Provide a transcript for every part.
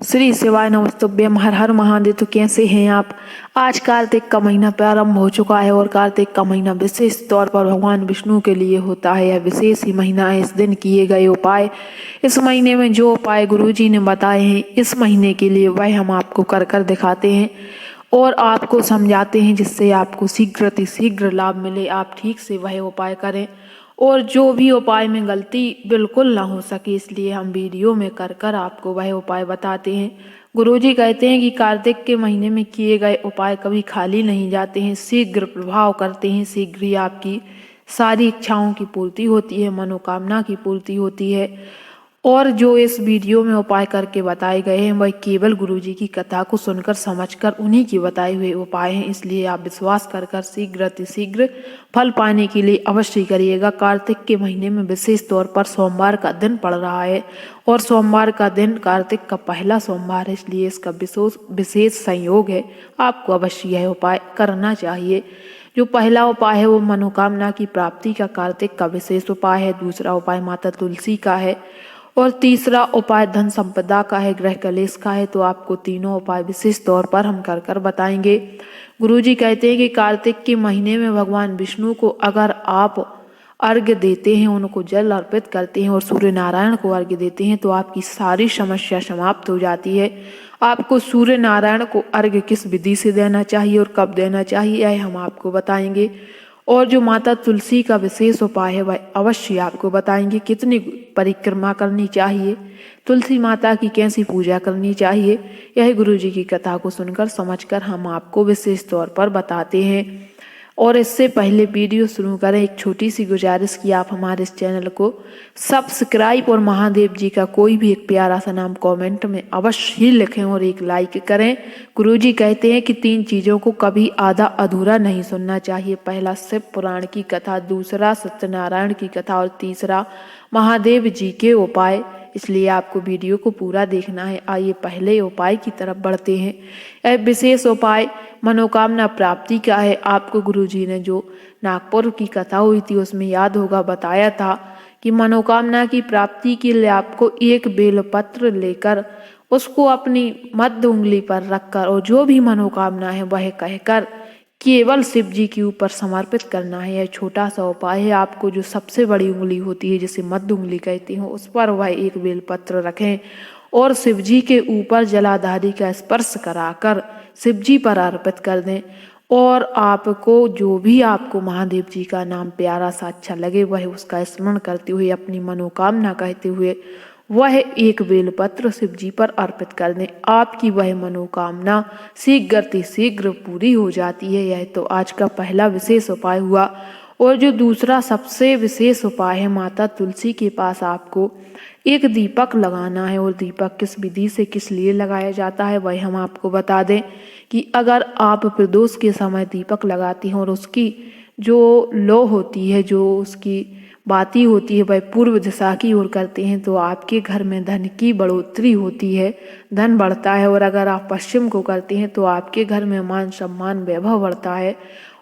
श्री शिवाय नमस्तुभ्यम। हर हर महादेव। तो कैसे हैं आप? आज कार्तिक का महीना प्रारंभ हो चुका है और कार्तिक का महीना विशेष तौर पर भगवान विष्णु के लिए होता है। यह विशेष ही महीना है। इस दिन किए गए उपाय, इस महीने में जो उपाय गुरुजी ने बताए हैं इस महीने के लिए, वह हम आपको कर कर दिखाते हैं और आपको समझाते हैं, जिससे आपको शीघ्र लाभ मिले। आप ठीक से वह उपाय करें और जो भी उपाय में गलती बिल्कुल ना हो सके, इसलिए हम वीडियो में कर कर आपको वह उपाय बताते हैं। गुरुजी कहते हैं कि कार्तिक के महीने में किए गए उपाय कभी खाली नहीं जाते हैं, शीघ्र प्रभाव करते हैं। शीघ्र ही आपकी सारी इच्छाओं की पूर्ति होती है, मनोकामना की पूर्ति होती है। और जो इस वीडियो में उपाय करके बताए गए हैं वह केवल गुरुजी की कथा को सुनकर समझकर उन्हीं की बताए हुए उपाय हैं, इसलिए आप विश्वास कर कर शीघ्र फल पाने के लिए अवश्य करिएगा। कार्तिक के महीने में विशेष तौर पर सोमवार का दिन पड़ रहा है और सोमवार का दिन कार्तिक का पहला सोमवार है, इसलिए इसका विशेष संयोग है। आपको अवश्य यह उपाय करना चाहिए। जो पहला उपाय है वो मनोकामना की प्राप्ति का कार्तिक का विशेष उपाय है। दूसरा उपाय माता तुलसी का है और तीसरा उपाय धन संपदा का है, गृह कलेश का है। तो आपको तीनों उपाय विशेष तौर पर हम कर कर बताएंगे। गुरुजी कहते हैं कि कार्तिक के महीने में भगवान विष्णु को अगर आप अर्घ्य देते हैं, उनको जल अर्पित करते हैं और सूर्य नारायण को अर्घ्य देते हैं तो आपकी सारी समस्या समाप्त हो जाती है। आपको सूर्य नारायण को अर्घ्य किस विधि से देना चाहिए और कब देना चाहिए यह हम आपको बताएंगे। और जो माता तुलसी का विशेष उपाय है वह अवश्य आपको बताएंगे। कितनी परिक्रमा करनी चाहिए, तुलसी माता की कैसी पूजा करनी चाहिए, यह गुरुजी की कथा को सुनकर समझकर हम आपको विशेष तौर पर बताते हैं। और इससे पहले वीडियो शुरू करें एक छोटी सी गुजारिश कि आप हमारे इस चैनल को सब्सक्राइब और महादेव जी का कोई भी एक प्यारा सा नाम कमेंट में अवश्य ही लिखें और एक लाइक करें। गुरुजी कहते हैं कि 3 चीज़ों को कभी आधा अधूरा नहीं सुनना चाहिए। पहला शिव पुराण की कथा, दूसरा सत्यनारायण की कथा और तीसरा महादेव जी के उपाय, इसलिए आपको वीडियो को पूरा देखना है। आइए पहले उपाय की तरफ बढ़ते हैं। यह विशेष उपाय मनोकामना प्राप्ति का है। आपको गुरुजी ने जो नागपुर की कथा हुई थी उसमें याद होगा बताया था कि मनोकामना की प्राप्ति के लिए आपको एक बेलपत्र लेकर उसको अपनी मध्य उंगली पर रखकर और जो भी मनोकामना है वह कहकर केवल शिव जी के ऊपर समर्पित करना है। यह छोटा सा उपाय है। आपको जो सबसे बड़ी उंगली होती है जिसे मध्य उंगली कहती हैं उस पर वह एक बेलपत्र रखें और शिव जी के ऊपर जलाधारी का स्पर्श कराकर शिव जी पर अर्पित कर दें। और आपको जो भी आपको महादेव जी का नाम प्यारा सा अच्छा लगे वह उसका स्मरण करते हुए अपनी मनोकामना कहते हुए वह एक बेलपत्र शिव जी पर अर्पित कर दें। आपकी वह मनोकामना शीघ्र पूरी हो जाती है। यह तो आज का पहला विशेष उपाय हुआ। और जो दूसरा सबसे विशेष उपाय है, माता तुलसी के पास आपको एक दीपक लगाना है। और दीपक किस विधि से किस लिए लगाया जाता है वह हम आपको बता दें कि अगर आप प्रदोष के समय दीपक लगाती हैं और उसकी जो लो होती है, जो उसकी बाती होती है, वह पूर्व दिशा की ओर करते हैं तो आपके घर में धन की बढ़ोतरी होती है, धन बढ़ता है। और अगर आप पश्चिम को करते हैं तो आपके घर में मान सम्मान वैभव बढ़ता है।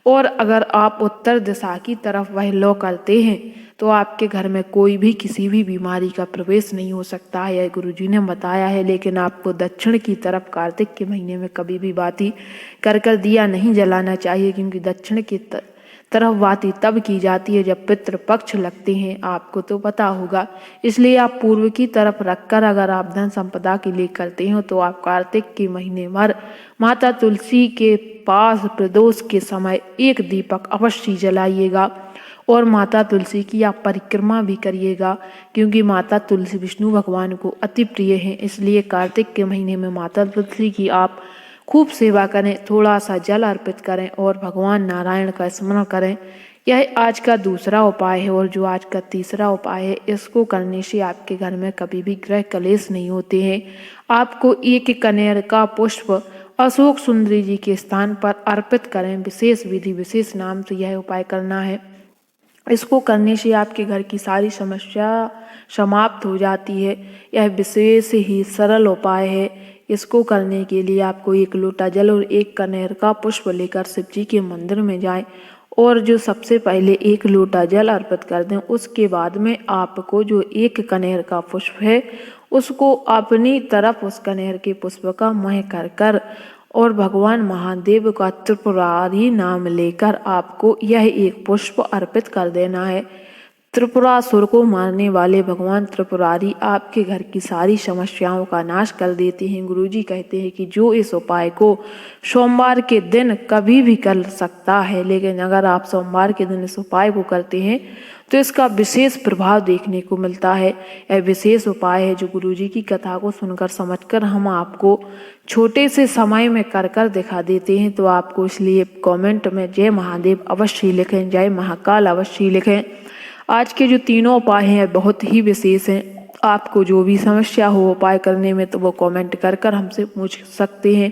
और अगर आप उत्तर दिशा की तरफ वह लो करते हैं तो आपके घर में कोई भी किसी भी बीमारी का प्रवेश नहीं हो सकता है, यह गुरुजी ने बताया है। लेकिन आपको दक्षिण की तरफ कार्तिक के महीने में कभी भी बाती कर दिया नहीं जलाना चाहिए, क्योंकि दक्षिण की तरफ बाती तब की जाती है जब पितृपक्ष लगते हैं, आपको तो पता होगा। इसलिए आप पूर्व की तरफ रखकर अगर आप धन संपदा के लिए करते हो तो आप कार्तिक के महीने भर माता तुलसी के पास प्रदोष के समय एक दीपक अवश्य जलाइएगा और माता तुलसी की आप परिक्रमा भी करिएगा, क्योंकि माता तुलसी विष्णु भगवान को अति प्रिय हैं। इसलिए कार्तिक के महीने में माता तुलसी की आप खूब सेवा करें, थोड़ा सा जल अर्पित करें और भगवान नारायण का स्मरण करें। यह आज का दूसरा उपाय है। और जो आज का तीसरा उपाय है, इसको करने से आपके घर में कभी भी गृह कलेश नहीं होते हैं। आपको एक कनेर का पुष्प अशोक सुंदरी जी के स्थान पर अर्पित करें। विशेष विधि विशेष नाम से यह उपाय करना है। इसको करने से आपके घर की सारी समस्या समाप्त हो जाती है। यह विशेष ही सरल उपाय है। इसको करने के लिए आपको 1 लोटा जल और 1 कनेर का पुष्प लेकर शिव जी के मंदिर में जाएं और जो सबसे पहले 1 लोटा जल अर्पित कर दें। उसके बाद में आपको जो 1 कनेर का पुष्प है उसको अपनी तरफ उस कनेर के पुष्प का मह कर कर और भगवान महादेव का त्रिपुरारी नाम लेकर आपको यह एक पुष्प अर्पित कर देना है। त्रिपुरासुर को मारने वाले भगवान त्रिपुरारी आपके घर की सारी समस्याओं का नाश कर देते हैं। गुरुजी कहते हैं कि जो इस उपाय को सोमवार के दिन कभी भी कर सकता है, लेकिन अगर आप सोमवार के दिन इस उपाय को करते हैं तो इसका विशेष प्रभाव देखने को मिलता है। यह विशेष उपाय है जो गुरुजी की कथा को सुनकर समझकर हम आपको छोटे से समय में कर कर दिखा देते हैं। तो आपको इसलिए कमेंट में जय महादेव अवश्य लिखें, जय महाकाल अवश्य लिखें। आज के जो तीनों उपाय हैं बहुत ही विशेष हैं। आपको जो भी समस्या हो उपाय करने में तो वो कमेंट कर कर हमसे पूछ सकते हैं।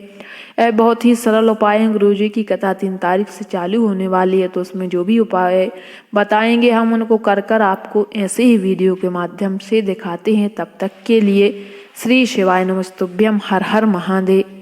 यह बहुत ही सरल उपाय है। गुरुजी की कथा 3 तारीख से चालू होने वाली है, तो उसमें जो भी उपाय बताएंगे हम उनको कर कर आपको ऐसे ही वीडियो के माध्यम से दिखाते हैं। तब तक के लिए श्री शिवाय नमस्तुभ्यम, हर हर महादेव।